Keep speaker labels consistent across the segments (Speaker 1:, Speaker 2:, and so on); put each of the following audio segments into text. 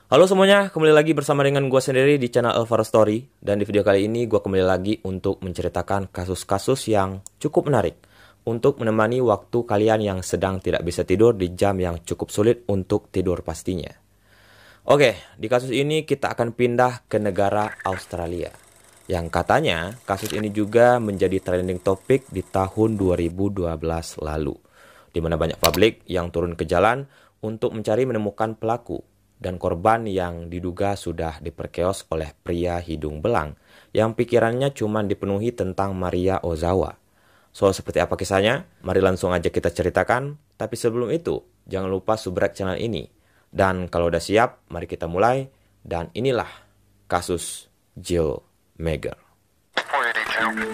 Speaker 1: Halo semuanya, kembali lagi bersama dengan gue sendiri di channel Alvaro Story. Dan di video kali ini gue kembali lagi untuk menceritakan kasus-kasus yang cukup menarik untuk menemani waktu kalian yang sedang tidak bisa tidur di jam yang cukup sulit untuk tidur pastinya. Oke, di kasus ini kita akan pindah ke negara Australia. Yang katanya kasus ini juga menjadi trending topik di tahun 2012 lalu, di mana banyak publik yang turun ke jalan untuk mencari menemukan pelaku dan korban yang diduga sudah diperkeos oleh pria hidung belang yang pikirannya cuma dipenuhi tentang Maria Ozawa. So, seperti apa kisahnya? Mari langsung aja kita ceritakan. Tapi sebelum itu, jangan lupa subscribe channel ini. Dan kalau udah siap, mari kita mulai. Dan inilah kasus Jill Megger.
Speaker 2: 482.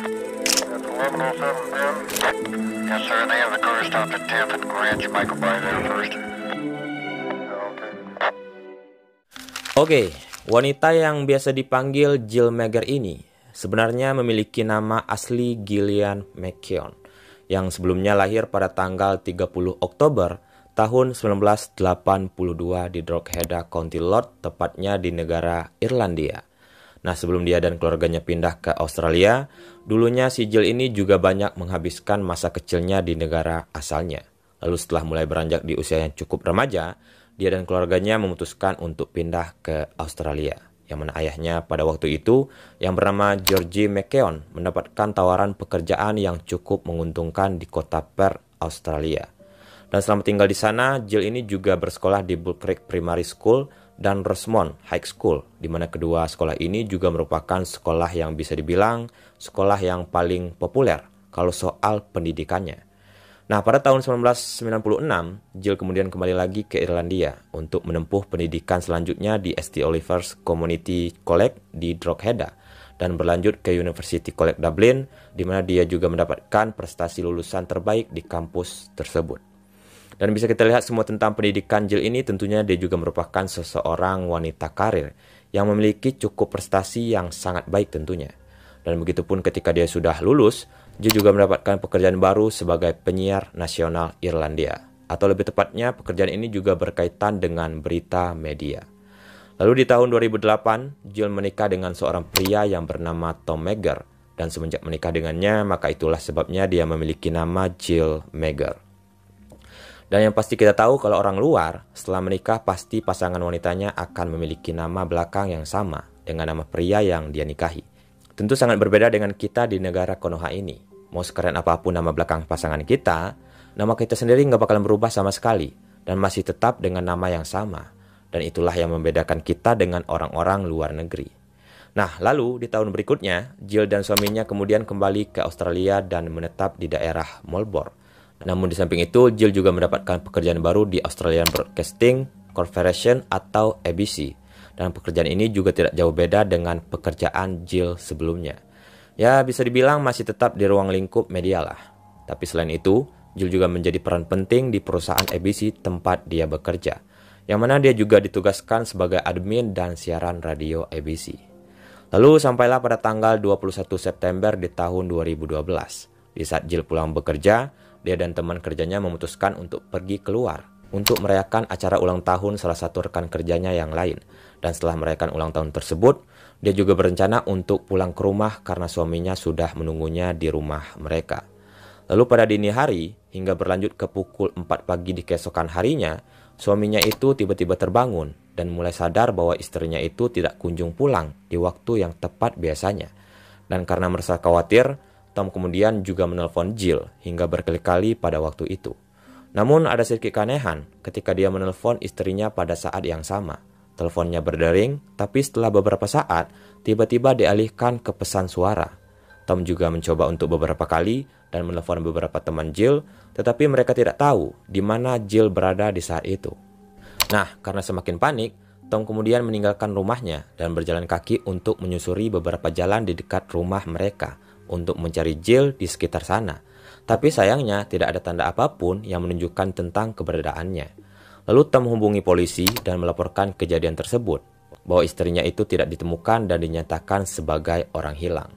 Speaker 2: That's 1107 Ben. Yes, sir. They have the car stopped at 10th and Grant. You might go by there first.
Speaker 1: Oke, wanita yang biasa dipanggil Jill Megger ini sebenarnya memiliki nama asli Gillian McKeown yang sebelumnya lahir pada tanggal 30 Oktober tahun 1982 di Drogheda, County Lot, tepatnya di negara Irlandia. Nah, sebelum dia dan keluarganya pindah ke Australia, dulunya si Jill ini juga banyak menghabiskan masa kecilnya di negara asalnya. Lalu setelah mulai beranjak di usia yang cukup remaja, dia dan keluarganya memutuskan untuk pindah ke Australia, yang mana ayahnya pada waktu itu yang bernama Georgie McKeown mendapatkan tawaran pekerjaan yang cukup menguntungkan di kota Perth, Australia. Dan selama tinggal di sana, Jill ini juga bersekolah di Bull Creek Primary School dan Rosemont High School, di mana kedua sekolah ini juga merupakan sekolah yang bisa dibilang sekolah yang paling populer kalau soal pendidikannya. Nah, pada tahun 1996, Jill kemudian kembali lagi ke Irlandia untuk menempuh pendidikan selanjutnya di St. Oliver's Community College di Drogheda dan berlanjut ke University College Dublin, di mana dia juga mendapatkan prestasi lulusan terbaik di kampus tersebut. Dan bisa kita lihat semua tentang pendidikan Jill ini, tentunya dia juga merupakan seseorang wanita karir yang memiliki cukup prestasi yang sangat baik tentunya. Dan begitupun ketika dia sudah lulus, Jill juga mendapatkan pekerjaan baru sebagai penyiar nasional Irlandia. Atau lebih tepatnya, pekerjaan ini juga berkaitan dengan berita media. Lalu di tahun 2008, Jill menikah dengan seorang pria yang bernama Tom Megger. Dan semenjak menikah dengannya, maka itulah sebabnya dia memiliki nama Jill Megger. Dan yang pasti kita tahu kalau orang luar, setelah menikah pasti pasangan wanitanya akan memiliki nama belakang yang sama dengan nama pria yang dia nikahi. Tentu sangat berbeda dengan kita di negara Konoha ini. Mau sekeren apapun nama belakang pasangan kita, nama kita sendiri nggak bakalan berubah sama sekali dan masih tetap dengan nama yang sama. Dan itulah yang membedakan kita dengan orang-orang luar negeri. Nah, lalu di tahun berikutnya, Jill dan suaminya kemudian kembali ke Australia dan menetap di daerah Melbourne. Namun di samping itu, Jill juga mendapatkan pekerjaan baru di Australian Broadcasting Corporation atau ABC. Dan pekerjaan ini juga tidak jauh beda dengan pekerjaan Jill sebelumnya. Ya, bisa dibilang masih tetap di ruang lingkup media lah. Tapi selain itu, Jill juga menjadi peran penting di perusahaan ABC tempat dia bekerja, yang mana dia juga ditugaskan sebagai admin dan siaran radio ABC. Lalu sampailah pada tanggal 21 September di tahun 2012. Di saat Jill pulang bekerja, dia dan teman kerjanya memutuskan untuk pergi keluar untuk merayakan acara ulang tahun salah satu rekan kerjanya yang lain. Dan setelah merayakan ulang tahun tersebut, dia juga berencana untuk pulang ke rumah karena suaminya sudah menunggunya di rumah mereka. Lalu pada dini hari, hingga berlanjut ke pukul 4 pagi di keesokan harinya, suaminya itu tiba-tiba terbangun dan mulai sadar bahwa istrinya itu tidak kunjung pulang di waktu yang tepat biasanya. Dan karena merasa khawatir, Tom kemudian juga menelpon Jill hingga berkali-kali pada waktu itu. Namun ada sedikit keanehan ketika dia menelpon istrinya pada saat yang sama. Teleponnya berdering, tapi setelah beberapa saat, tiba-tiba dialihkan ke pesan suara. Tom juga mencoba untuk beberapa kali dan menelpon beberapa teman Jill, tetapi mereka tidak tahu di mana Jill berada di saat itu. Nah, karena semakin panik, Tom kemudian meninggalkan rumahnya dan berjalan kaki untuk menyusuri beberapa jalan di dekat rumah mereka untuk mencari Jill di sekitar sana. Tapi sayangnya tidak ada tanda apapun yang menunjukkan tentang keberadaannya. Lalu Tom menghubungi polisi dan melaporkan kejadian tersebut, bahwa istrinya itu tidak ditemukan dan dinyatakan sebagai orang hilang.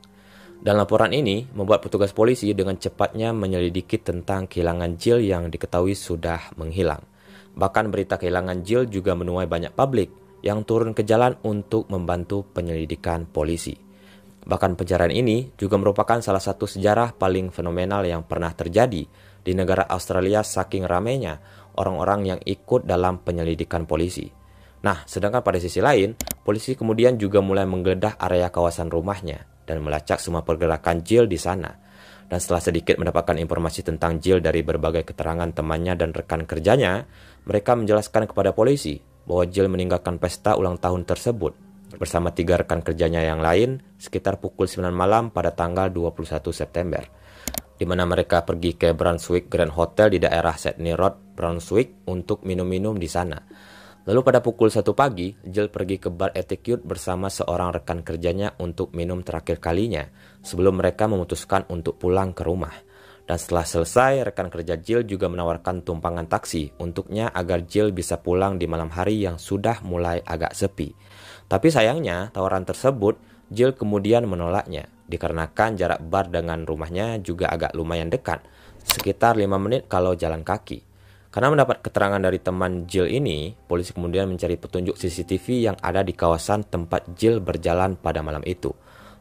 Speaker 1: Dan laporan ini membuat petugas polisi dengan cepatnya menyelidiki tentang kehilangan Jill yang diketahui sudah menghilang. Bahkan berita kehilangan Jill juga menuai banyak publik yang turun ke jalan untuk membantu penyelidikan polisi. Bahkan pencarian ini juga merupakan salah satu sejarah paling fenomenal yang pernah terjadi di negara Australia saking ramainya orang-orang yang ikut dalam penyelidikan polisi. Nah, sedangkan pada sisi lain, polisi kemudian juga mulai menggeledah area kawasan rumahnya dan melacak semua pergerakan Jill di sana. Dan setelah sedikit mendapatkan informasi tentang Jill dari berbagai keterangan temannya dan rekan kerjanya, mereka menjelaskan kepada polisi bahwa Jill meninggalkan pesta ulang tahun tersebut bersama 3 rekan kerjanya yang lain sekitar pukul 9 malam pada tanggal 21 September, di mana mereka pergi ke Brunswick Grand Hotel di daerah Sydney Road, Brunswick untuk minum-minum di sana. Lalu pada pukul 1 pagi, Jill pergi ke bar Attitude bersama seorang rekan kerjanya untuk minum terakhir kalinya sebelum mereka memutuskan untuk pulang ke rumah. Dan setelah selesai, rekan kerja Jill juga menawarkan tumpangan taksi untuknya agar Jill bisa pulang di malam hari yang sudah mulai agak sepi. Tapi sayangnya, tawaran tersebut Jill kemudian menolaknya, dikarenakan jarak bar dengan rumahnya juga agak lumayan dekat, sekitar 5 menit kalau jalan kaki. Karena mendapat keterangan dari teman Jill ini, polisi kemudian mencari petunjuk CCTV yang ada di kawasan tempat Jill berjalan pada malam itu.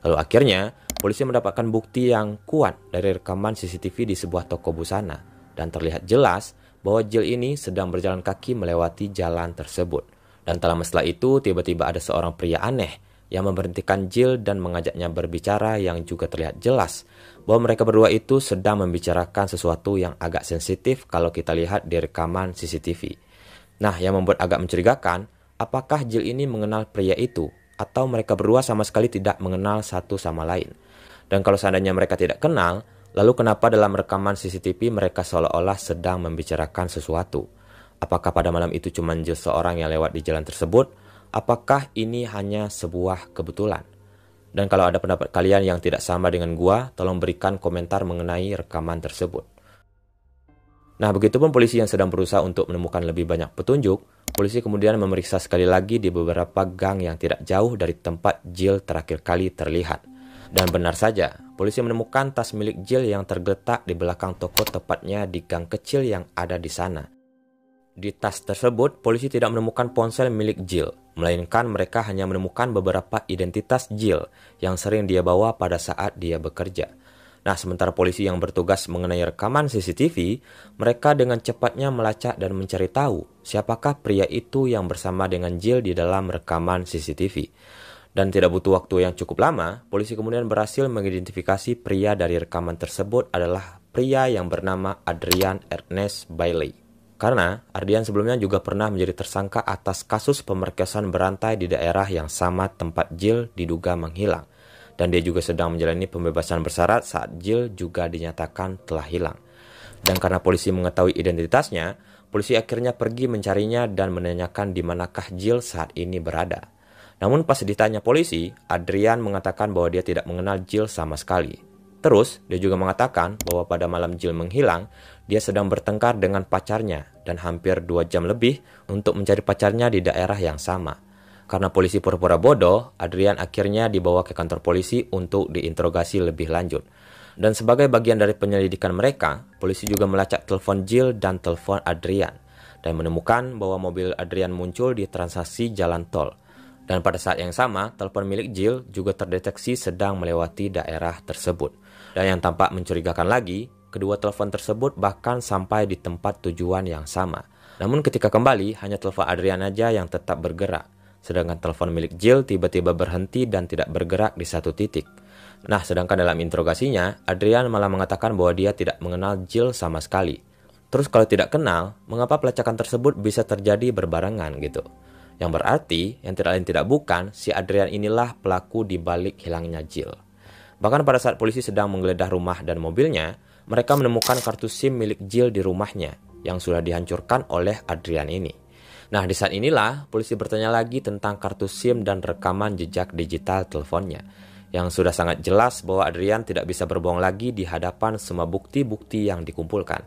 Speaker 1: Lalu akhirnya, polisi mendapatkan bukti yang kuat dari rekaman CCTV di sebuah toko busana, dan terlihat jelas bahwa Jill ini sedang berjalan kaki melewati jalan tersebut. Dan tak lama setelah itu, tiba-tiba ada seorang pria aneh yang memberhentikan Jill dan mengajaknya berbicara yang juga terlihat jelas bahwa mereka berdua itu sedang membicarakan sesuatu yang agak sensitif kalau kita lihat di rekaman CCTV. Nah, yang membuat agak mencurigakan, apakah Jill ini mengenal pria itu atau mereka berdua sama sekali tidak mengenal satu sama lain. Dan kalau seandainya mereka tidak kenal, lalu kenapa dalam rekaman CCTV mereka seolah-olah sedang membicarakan sesuatu? Apakah pada malam itu cuma Jill seorang yang lewat di jalan tersebut? Apakah ini hanya sebuah kebetulan? Dan kalau ada pendapat kalian yang tidak sama dengan gua, tolong berikan komentar mengenai rekaman tersebut. Nah, begitupun polisi yang sedang berusaha untuk menemukan lebih banyak petunjuk, polisi kemudian memeriksa sekali lagi di beberapa gang yang tidak jauh dari tempat Jill terakhir kali terlihat. Dan benar saja, polisi menemukan tas milik Jill yang tergeletak di belakang toko, tepatnya di gang kecil yang ada di sana. Di tas tersebut, polisi tidak menemukan ponsel milik Jill, melainkan mereka hanya menemukan beberapa identitas Jill yang sering dia bawa pada saat dia bekerja. Nah, sementara polisi yang bertugas mengenai rekaman CCTV, mereka dengan cepatnya melacak dan mencari tahu siapakah pria itu yang bersama dengan Jill di dalam rekaman CCTV. Dan tidak butuh waktu yang cukup lama, polisi kemudian berhasil mengidentifikasi pria dari rekaman tersebut adalah pria yang bernama Adrian Ernest Bailey. Karena Adrian sebelumnya juga pernah menjadi tersangka atas kasus pemerkosaan berantai di daerah yang sama tempat Jill diduga menghilang. Dan dia juga sedang menjalani pembebasan bersyarat saat Jill juga dinyatakan telah hilang. Dan karena polisi mengetahui identitasnya, polisi akhirnya pergi mencarinya dan menanyakan di manakah Jill saat ini berada. Namun pas ditanya polisi, Adrian mengatakan bahwa dia tidak mengenal Jill sama sekali. Terus, dia juga mengatakan bahwa pada malam Jill menghilang, dia sedang bertengkar dengan pacarnya dan hampir 2 jam lebih untuk mencari pacarnya di daerah yang sama. Karena polisi pura-pura bodoh, Adrian akhirnya dibawa ke kantor polisi untuk diinterogasi lebih lanjut. Dan sebagai bagian dari penyelidikan mereka, polisi juga melacak telepon Jill dan telepon Adrian, dan menemukan bahwa mobil Adrian muncul di transaksi jalan tol. Dan pada saat yang sama, telepon milik Jill juga terdeteksi sedang melewati daerah tersebut. Dan yang tampak mencurigakan lagi, kedua telepon tersebut bahkan sampai di tempat tujuan yang sama. Namun ketika kembali, hanya telepon Adrian aja yang tetap bergerak. Sedangkan telepon milik Jill tiba-tiba berhenti dan tidak bergerak di satu titik. Nah, sedangkan dalam interogasinya, Adrian malah mengatakan bahwa dia tidak mengenal Jill sama sekali. Terus kalau tidak kenal, mengapa pelacakan tersebut bisa terjadi berbarengan gitu? Yang berarti, yang tidak lain tidak bukan, si Adrian inilah pelaku di balik hilangnya Jill. Bahkan pada saat polisi sedang menggeledah rumah dan mobilnya, mereka menemukan kartu SIM milik Jill di rumahnya yang sudah dihancurkan oleh Adrian ini. Nah, di saat inilah polisi bertanya lagi tentang kartu SIM dan rekaman jejak digital teleponnya, yang sudah sangat jelas bahwa Adrian tidak bisa berbohong lagi di hadapan semua bukti-bukti yang dikumpulkan.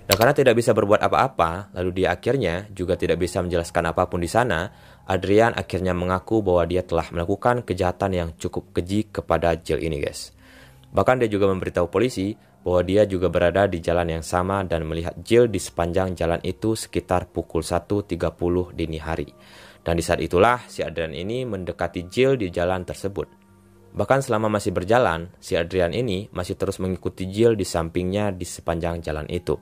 Speaker 1: Dan karena tidak bisa berbuat apa-apa, lalu dia akhirnya juga tidak bisa menjelaskan apapun di sana, Adrian akhirnya mengaku bahwa dia telah melakukan kejahatan yang cukup keji kepada Jill ini, guys. Bahkan dia juga memberitahu polisi bahwa dia juga berada di jalan yang sama dan melihat Jill di sepanjang jalan itu sekitar pukul 1.30 dini hari. Dan di saat itulah si Adrian ini mendekati Jill di jalan tersebut. Bahkan selama masih berjalan, si Adrian ini masih terus mengikuti Jill di sampingnya di sepanjang jalan itu.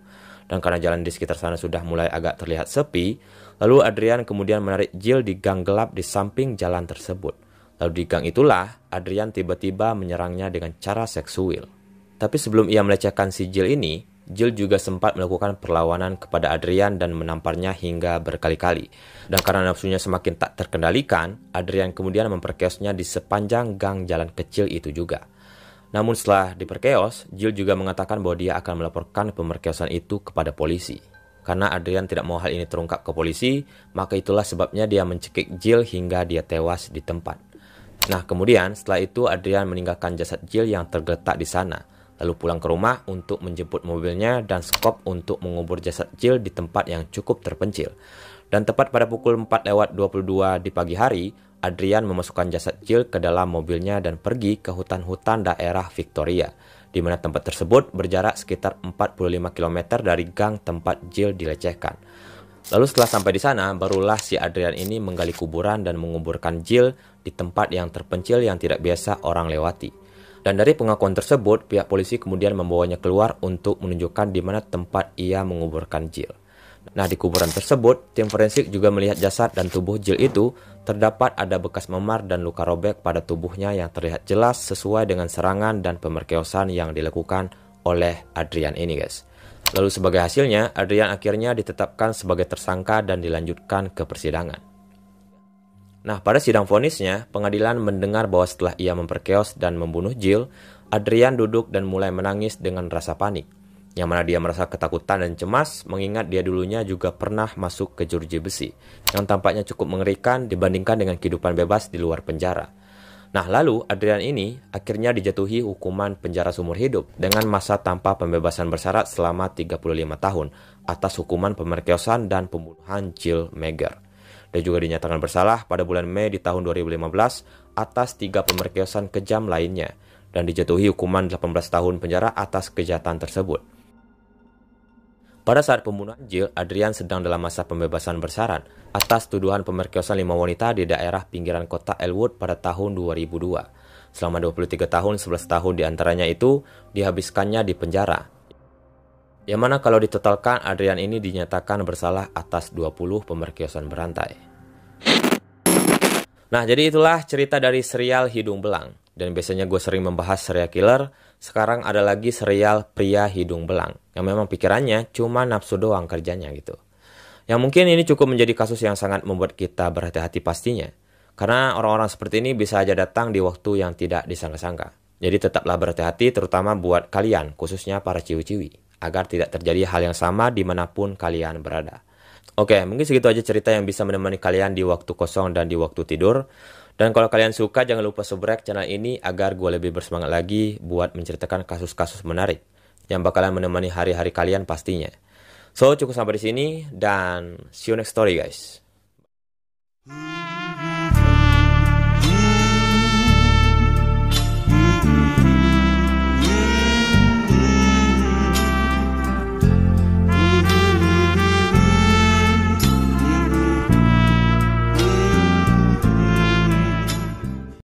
Speaker 1: Dan karena jalan di sekitar sana sudah mulai agak terlihat sepi, lalu Adrian kemudian menarik Jill di gang gelap di samping jalan tersebut. Lalu di gang itulah Adrian tiba-tiba menyerangnya dengan cara seksual. Tapi sebelum ia melecehkan si Jill ini, Jill juga sempat melakukan perlawanan kepada Adrian dan menamparnya hingga berkali-kali. Dan karena nafsunya semakin tak terkendalikan, Adrian kemudian memperkeosnya di sepanjang gang jalan kecil itu juga. Namun setelah diperkeos, Jill juga mengatakan bahwa dia akan melaporkan pemerkosaan itu kepada polisi. Karena Adrian tidak mau hal ini terungkap ke polisi, maka itulah sebabnya dia mencekik Jill hingga dia tewas di tempat. Nah, kemudian setelah itu Adrian meninggalkan jasad Jill yang tergeletak di sana, lalu pulang ke rumah untuk menjemput mobilnya dan skop untuk mengubur jasad Jill di tempat yang cukup terpencil. Dan tepat pada pukul 4:22 di pagi hari, Adrian memasukkan jasad Jill ke dalam mobilnya dan pergi ke hutan-hutan daerah Victoria, di mana tempat tersebut berjarak sekitar 45 km dari gang tempat Jill dilecehkan. Lalu setelah sampai di sana, barulah si Adrian ini menggali kuburan dan menguburkan Jill di tempat yang terpencil yang tidak biasa orang lewati. Dan dari pengakuan tersebut, pihak polisi kemudian membawanya keluar untuk menunjukkan di mana tempat ia menguburkan Jill. Nah, di kuburan tersebut, tim forensik juga melihat jasad dan tubuh Jill itu terdapat ada bekas memar dan luka robek pada tubuhnya yang terlihat jelas sesuai dengan serangan dan pemerkosaan yang dilakukan oleh Adrian ini, guys. Lalu sebagai hasilnya, Adrian akhirnya ditetapkan sebagai tersangka dan dilanjutkan ke persidangan. Nah, pada sidang vonisnya, pengadilan mendengar bahwa setelah ia memperkeos dan membunuh Jill, Adrian duduk dan mulai menangis dengan rasa panik, yang mana dia merasa ketakutan dan cemas mengingat dia dulunya juga pernah masuk ke jeruji besi, yang tampaknya cukup mengerikan dibandingkan dengan kehidupan bebas di luar penjara. Nah, lalu Adrian ini akhirnya dijatuhi hukuman penjara seumur hidup dengan masa tanpa pembebasan bersyarat selama 35 tahun atas hukuman pemerkosaan dan pembunuhan Jill Megger. Dia juga dinyatakan bersalah pada bulan Mei di tahun 2015 atas 3 pemerkosaan kejam lainnya dan dijatuhi hukuman 18 tahun penjara atas kejahatan tersebut. Pada saat pembunuhan Jill, Adrian sedang dalam masa pembebasan bersyarat atas tuduhan pemerkosaan 5 wanita di daerah pinggiran kota Elwood pada tahun 2002. Selama 23 tahun, 11 tahun diantaranya itu dihabiskannya di penjara. Yang mana kalau ditotalkan, Adrian ini dinyatakan bersalah atas 20 pemerkosaan berantai. Nah, jadi itulah cerita dari serial Hidung Belang. Dan biasanya gue sering membahas serial killer, sekarang ada lagi serial pria hidung belang, yang memang pikirannya cuma nafsu doang kerjanya gitu. Yang mungkin ini cukup menjadi kasus yang sangat membuat kita berhati-hati pastinya. Karena orang-orang seperti ini bisa aja datang di waktu yang tidak disangka-sangka. Jadi tetaplah berhati-hati terutama buat kalian, khususnya para ciwi-ciwi, agar tidak terjadi hal yang sama dimanapun kalian berada. Oke, mungkin segitu aja cerita yang bisa menemani kalian di waktu kosong dan di waktu tidur. Dan kalau kalian suka, jangan lupa subscribe channel ini agar gue lebih bersemangat lagi buat menceritakan kasus-kasus menarik yang bakalan menemani hari-hari kalian pastinya. So, cukup sampai di sini dan see you next story, guys.